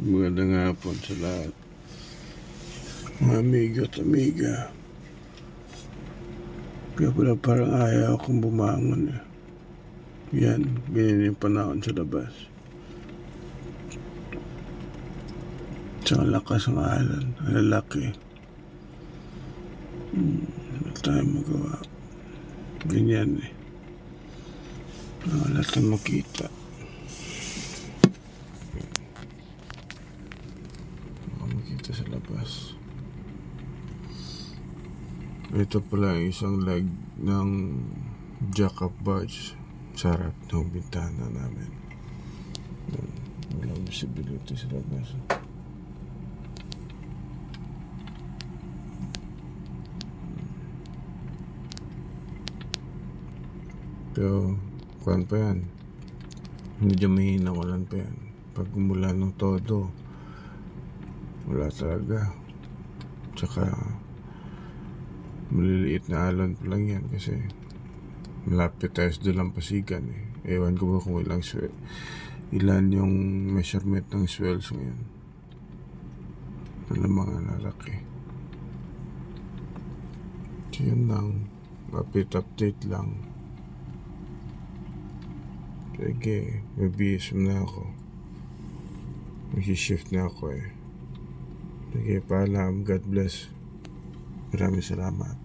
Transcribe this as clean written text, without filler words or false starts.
Magandang hapon sa lahat, mga amigo at amiga. Kaya pala parang ayaw akong bumangon eh. Yan, ganyan yung panahon sa labas. Sa lakas ng alon, ang lalaki. Wala tayong magawa. Ganyan eh. Wala tayong makita. Wala makita sa labas. Ito pala isang leg ng jack-up barge sa harap ng bintana namin. Walang visibility sa labas. Pero, kuhan pa yan. Medyo mahina walan pa yan. Pag umula ng todo, wala talaga. Tsaka, maliliit na alon pa lang yan kasi malapit tayo sa Dalampasigan eh. Ewan ko ba kung ilan yung measurement ng swells ngayon. Alam mga lalaki. So yun lang. Update lang. Sige, mabihis na ako. Mag-shift na ako eh. Sige, paalam. God bless. Maraming salamat.